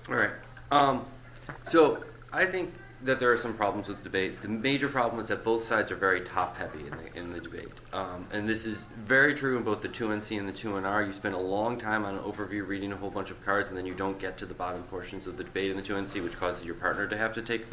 All right. So I think that there are some problems with debate. The major problem is that both sides are very top-heavy in the debate, and this is very true in both the 2NC and the 2NR. You spend a long time on an overview reading a whole bunch of cards, and then you don't get to the bottom portions of the debate in the 2NC, which causes your partner to have to take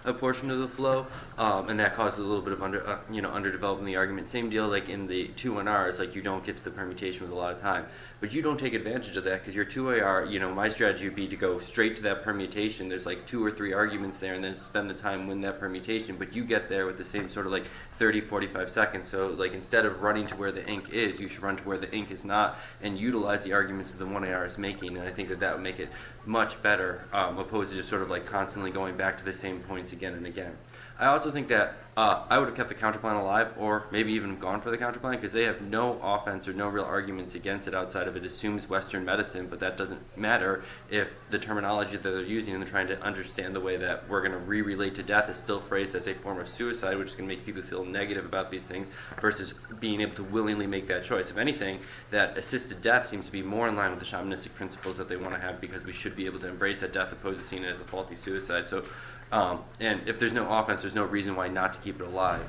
a portion of the flow, and that causes a little bit of underdevelopment in the argument. Same deal like in the 2NR. It's like you don't get to the permutation with a lot of time, but you don't take advantage of that because your 2AR. My strategy would be to go straight to that permutation. There's like 2 or 3 arguments there, and then spend the time win that permutation, but you get there with the same sort of like 30-45 seconds. So like instead of running to where the ink is, you should run to where the ink is not and utilize the arguments that the 1AR is making, and I think that would make it much better, opposed to just sort of like constantly going back to the same points again and again. I also think that I would have kept the counterplan alive, or maybe even gone for the counterplan, because they have no offense or no real arguments against it outside of it assumes Western medicine, but that doesn't matter if the terminology that they're using and they're trying to understand the way that we're going to re-relate to death is still phrased as a form of suicide, which is going to make people feel negative about these things, versus being able to willingly make that choice. If anything, that assisted death seems to be more in line with the shamanistic principles that they want to have, because we should be able to embrace that death opposed to seeing it as a faulty suicide. So, and if there's no offense, there's no reason why not to keep it alive,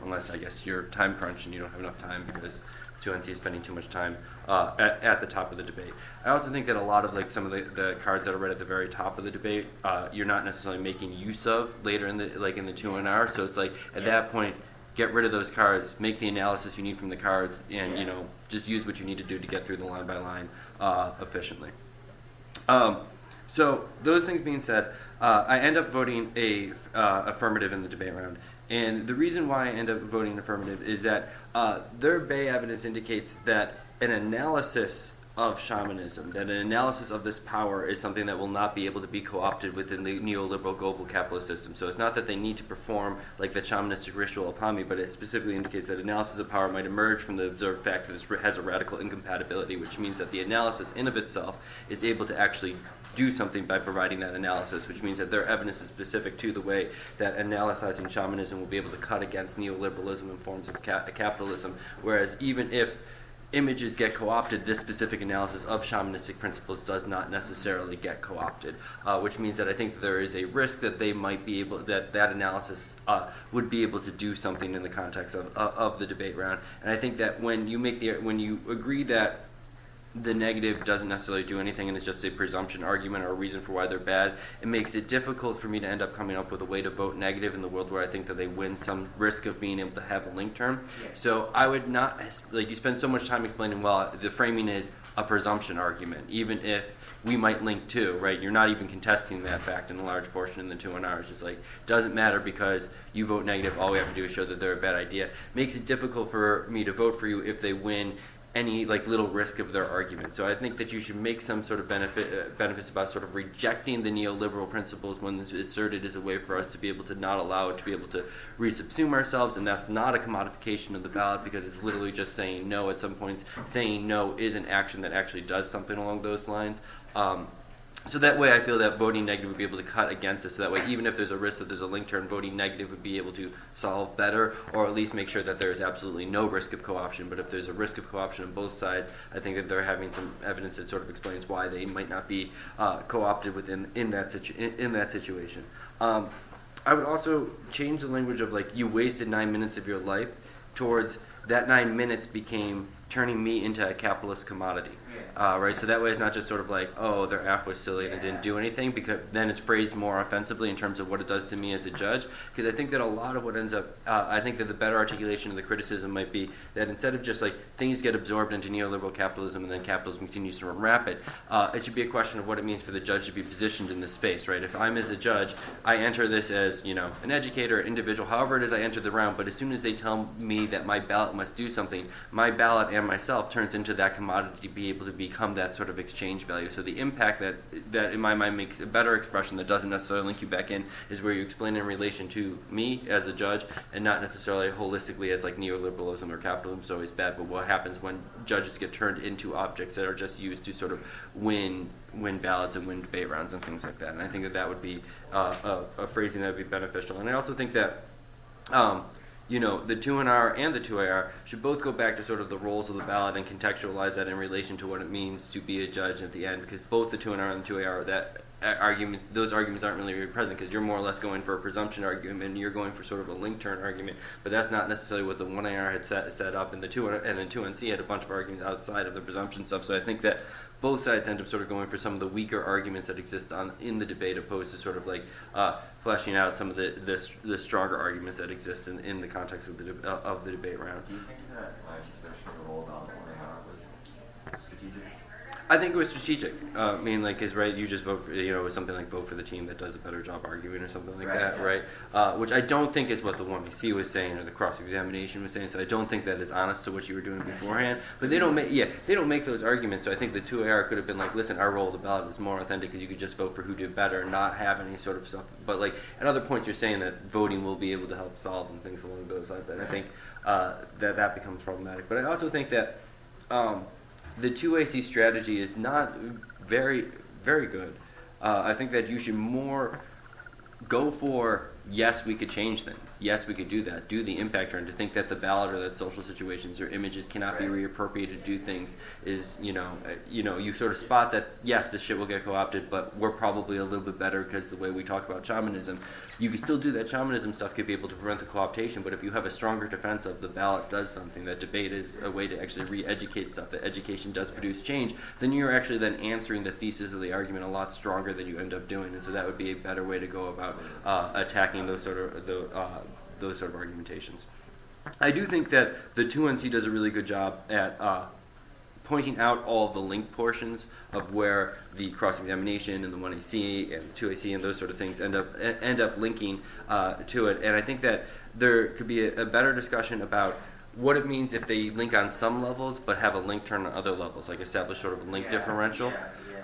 unless I guess you're time crunched and you don't have enough time because 2NC is spending too much time at the top of the debate. I also think that a lot of like some of the cards that are right at the very top of the debate, you're not necessarily making use of later in the 2NR. So it's like at that point, get rid of those cards, make the analysis you need from the cards, and just use what you need to do to get through the line by line efficiently. So those things being said, I end up voting a affirmative in the debate round. And the reason why I end up voting affirmative is that their Bay evidence indicates that an analysis of shamanism, that an analysis of this power is something that will not be able to be co-opted within the neoliberal global capitalist system. So it's not that they need to perform like the shamanistic ritual upon me, but it specifically indicates that analysis of power might emerge from the observed fact that this has a radical incompatibility, which means that the analysis in of itself is able to actually do something by providing that analysis, which means that their evidence is specific to the way that analyzing shamanism will be able to cut against neoliberalism and forms of capitalism, whereas even if images get co-opted, this specific analysis of shamanistic principles does not necessarily get co-opted, which means that I think that there is a risk that they might be able, that analysis would be able to do something in the context of the debate round. And I think that when you agree that the negative doesn't necessarily do anything and it's just a presumption argument or a reason for why they're bad, it makes it difficult for me to end up coming up with a way to vote negative in the world where I think that they win some risk of being able to have a link term. Yeah. So I would not, like, you spend so much time explaining, well, the framing is a presumption argument, even if we might link to, right? You're not even contesting that fact in a large portion in the 2NR. It's just like, doesn't matter because you vote negative, all we have to do is show that they're a bad idea. Makes it difficult for me to vote for you if they win any like little risk of their argument. So I think that you should make some sort of benefits about sort of rejecting the neoliberal principles when this is asserted as a way for us to be able to not allow it to be able to resubsume ourselves, and that's not a commodification of the ballot because it's literally just saying no at some points. Saying no is an action that actually does something along those lines. So that way I feel that voting negative would be able to cut against it. So that way even if there's a risk that there's a link term, voting negative would be able to solve better, or at least make sure that there's absolutely no risk of co-option. But if there's a risk of co-option on both sides, I think that they're having some evidence that sort of explains why they might not be co-opted in that situation. I would also change the language of like, you wasted 9 minutes of your life towards that 9 minutes became turning me into a capitalist commodity. Right, so that way it's not just sort of like, oh, their aff was silly and it didn't do anything, because then it's phrased more offensively in terms of what it does to me as a judge. Because I think that a lot of what ends up, I think that the better articulation of the criticism might be that instead of just like things get absorbed into neoliberal capitalism and then capitalism continues to run rapid, it should be a question of what it means for the judge to be positioned in this space, right? If I'm as a judge, I enter this as, an educator, individual, however it is I enter the round, but as soon as they tell me that my ballot must do something, my ballot and myself turns into that commodity to be able to become that sort of exchange value. So the impact that in my mind makes a better expression that doesn't necessarily link you back in is where you explain in relation to me as a judge and not necessarily holistically as like neoliberalism or capitalism is always bad, but what happens when judges get turned into objects that are just used to sort of win ballots and win debate rounds and things like that. And I think that would be a phrasing that would be beneficial. And I also think that the 2NR and the 2AR should both go back to sort of the roles of the ballot and contextualize that in relation to what it means to be a judge at the end, because both the 2NR and the 2AR those arguments aren't really present because you're more or less going for a presumption argument and you're going for sort of a link turn argument, but that's not necessarily what the 1AR had set up, and the 2NC had a bunch of arguments outside of the presumption stuff. So I think that both sides end up sort of going for some of the weaker arguments that exist in the debate, opposed to sort of like fleshing out some of the stronger arguments that exist in the context of the debate round. Do you think that possession of the role about the 1AR was strategic? I think it was strategic. I mean, like, is right. You just vote for, with something like vote for the team that does a better job arguing or something like that, right? Which I don't think is what the 1AC was saying or the cross-examination was saying. So I don't think that is honest to what you were doing beforehand. But they don't make those arguments. So I think the 2AR could have been like, listen, our roll of the ballot is more authentic because you could just vote for who did better and not have any sort of stuff. But like at other points, you're saying that voting will be able to help solve and things along those lines. And I think that becomes problematic. But I also think that. The 2AC strategy is not very, very good. I think that you should more go for, yes, we could change things. Yes, we could do that. Do the impact turn. To think that the ballot or that social situations or images cannot be reappropriated to do things is, you sort of spot that, yes, this shit will get co-opted, but we're probably a little bit better because the way we talk about shamanism, you can still do that shamanism stuff, could be able to prevent the co-optation, but if you have a stronger defense of the ballot does something, that debate is a way to actually re-educate stuff, that education does produce change, then you're actually then answering the thesis of the argument a lot stronger than you end up doing, and so that would be a better way to go about attacking those sort of argumentations. I do think that the 2NC does a really good job at pointing out all of the linked portions of where the cross-examination and the 1AC and 2AC and those sort of things end up linking to it. And I think that there could be a better discussion about what it means if they link on some levels but have a link turn on other levels, like establish sort of a link differential.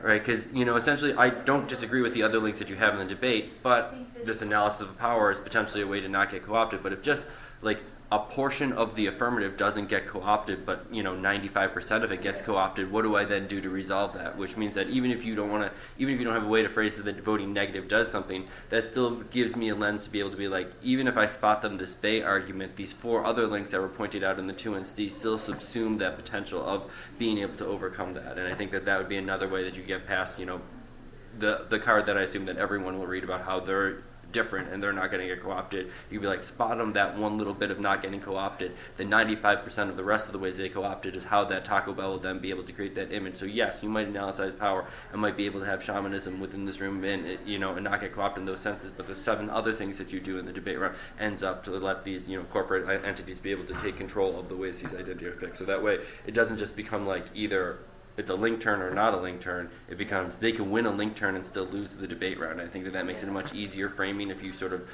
Right, because essentially, I don't disagree with the other links that you have in the debate, but this analysis of power is potentially a way to not get co-opted. But if just like a portion of the affirmative doesn't get co-opted, but 95% of it gets co-opted, what do I then do to resolve that? Which means that even if you don't have a way to phrase that voting negative does something, that still gives me a lens to be able to be like, even if I spot them this Bay argument, these 4 other links that were pointed out in the 2NC still subsume that potential of being able to overcome that. And I think that would be another way that you get past, the card that I assume that everyone will read about how they're different and they're not going to get co-opted. You'd be like, spot them that one little bit of not getting co-opted. The 95% of the rest of the ways they co-opted is how that Taco Bell will then be able to create that image. So yes, you might analyze power and might be able to have shamanism within this room and and not get co-opted in those senses. But the 7 other things that you do in the debate round ends up to let these corporate entities be able to take control of the ways these identities are picked. So that way, it doesn't just become like either it's a link turn or not a link turn. It becomes they can win a link turn and still lose the debate round. I think that makes it a much easier framing if you sort of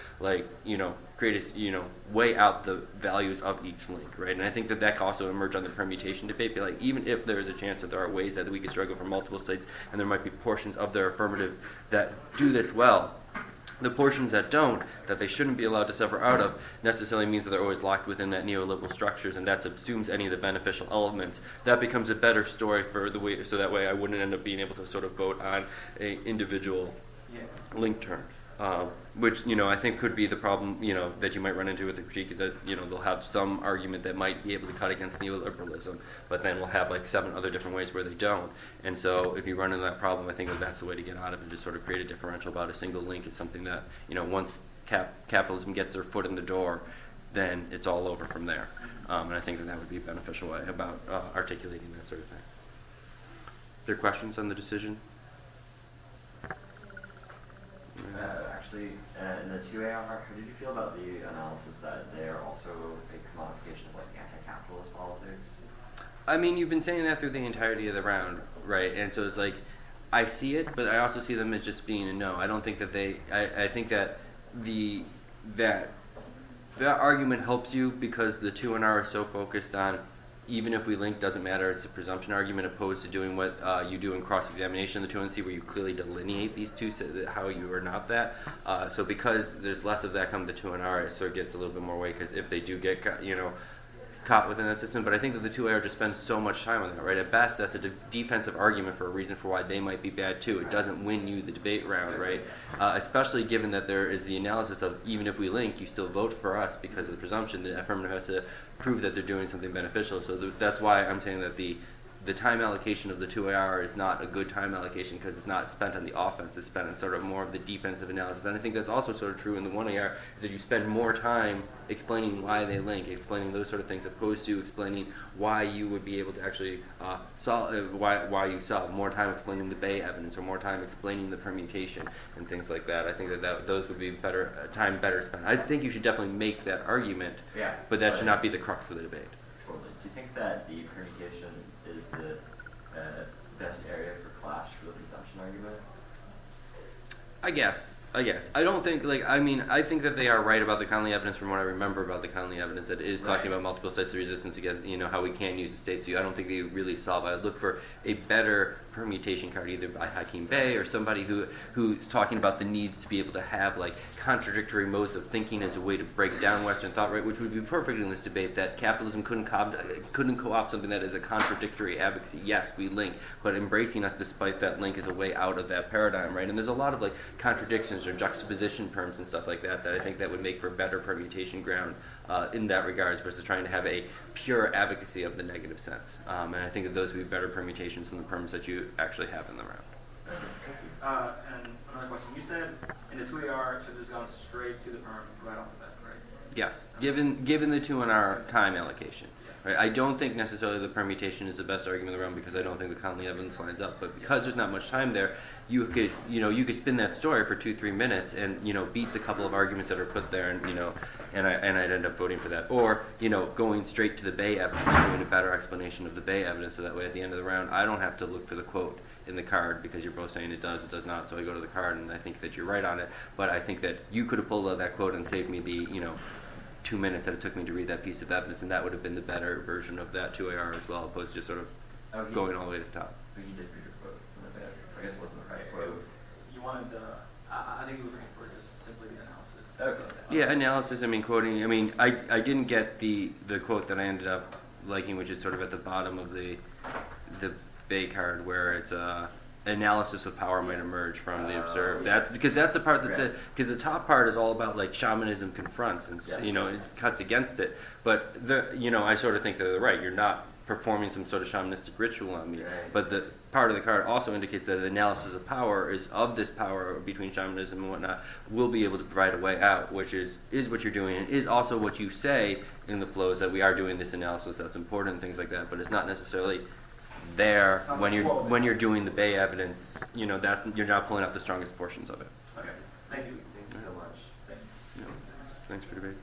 create a weigh out the values of each link, right? And I think that can also emerge on the permutation debate. Be like, even if there is a chance that there are ways that we could struggle for multiple sites, and there might be portions of their affirmative that do this well. The portions that don't, that they shouldn't be allowed to sever out of, necessarily means that they're always locked within that neoliberal structures, and that subsumes any of the beneficial elements. That becomes a better story for the way, so that way I wouldn't end up being able to sort of vote on a individual link turn. Which I think could be the problem that you might run into with the critique is that they'll have some argument that might be able to cut against neoliberalism, but then we'll have like 7 other different ways where they don't. And so if you run into that problem, I think that's the way to get out of it. Just sort of create a differential about a single link. Is something that once capitalism gets their foot in the door, then it's all over from there. And I think that would be a beneficial way about articulating that sort of thing. Are there questions on the decision? Actually, in the 2AR, how did you feel about the analysis that they are also a commodification of like anti-capitalist politics? I mean, you've been saying that through the entirety of the round, right? And so it's like, I see it, but I also see them as just being a no. I don't think that I think that that argument helps you because the 2NR is so focused on even if we link, doesn't matter, it's a presumption argument opposed to doing what you do in cross-examination in the 2NC where you clearly delineate these two, how you are not that. So because there's less of that come the 2NR, it sort of gets a little bit more weight because if they do get, caught within that system. But I think that the 2AR just spends so much time on that, right? At best, that's a defensive argument for a reason for why they might be bad too. It doesn't win you the debate round, right? Especially given that there is the analysis of even if we link, you still vote for us because of the presumption. The affirmative has to prove that they're doing something beneficial. So that's why I'm saying that the the time allocation of the 2AR is not a good time allocation because it's not spent on the offense, it's spent on sort of more of the defensive analysis. And I think that's also sort of true in the 1AR, is that you spend more time explaining why they link, explaining those sort of things, opposed to explaining why you would be able to actually solve, why you solve, more time explaining the Bay evidence, or more time explaining the permutation and things like that. I think that those would be time better spent. I think you should definitely make that argument, Yeah, but that should not be the crux of the debate. totally. Do you think that the permutation is the best area for clash for the presumption argument? I guess. I don't think, I think that they are right about the Conley evidence from what I remember about the Conley evidence. That is talking about multiple sites of resistance again, how we can use the states. So I don't think they really solve it. I'd look for a better permutation card, either by Hakeem Bey or somebody who's talking about the needs to be able to have contradictory modes of thinking as a way to break down Western thought, right? Which would be perfect in this debate, that capitalism couldn't co-opt something that is a contradictory advocacy. Yes, we link, but embracing us despite that link is a way out of that paradigm, right? And there's a lot of contradictions or juxtaposition terms and stuff like that I think that would make for better permutation ground in that regards, versus trying to have a pure advocacy of the negative sense. And I think that those would be better permutations than the perms that you actually have in the round. And another question. You said in the 2AR it should have just gone straight to the perm right off the bat, right? Yes, given the 2 in our time allocation. Right? I don't think necessarily the permutation is the best argument in the round, because I don't think the Conley evidence lines up. But because there's not much time there, you could spin that story for 2-3 minutes and beat the couple of arguments that are put there, and I'd end up voting for that. Or going straight to the Bay evidence, doing a better explanation of the Bay evidence, so that way at the end of the round I don't have to look for the quote in the card, because you're both saying it does not. So I go to the card, and I think that you're right on it. But I think that you could have pulled out that quote and saved me the 2 minutes that it took me to read that piece of evidence, and that would have been the better version of that 2AR as well, opposed to just sort of going all the way to the top. So he did read your quote from the bed. So I guess it wasn't the right quote. You wanted the. I think he was looking for just simply the analysis. Okay. Yeah, analysis. Quoting. I didn't get the quote that I ended up liking, which is sort of at the bottom of the Bay card, where it's analysis of power might emerge from the observed. That's because that's the part that's because the top part is all about shamanism confronts and it cuts against it. But I sort of think that they're right. You're not performing some sort of shamanistic ritual on me. Right. But the part of the card also indicates that the analysis of power is of this power between shamanism and whatnot will be able to provide a way out, which is what you're doing, and is also what you say in the flows, that we are doing this analysis that's important and things like that. But it's not necessarily there when you're doing the Bay evidence. You're not pulling out the strongest portions of it. Okay. Thank you. Thank you so much. Thanks. Thanks for debating.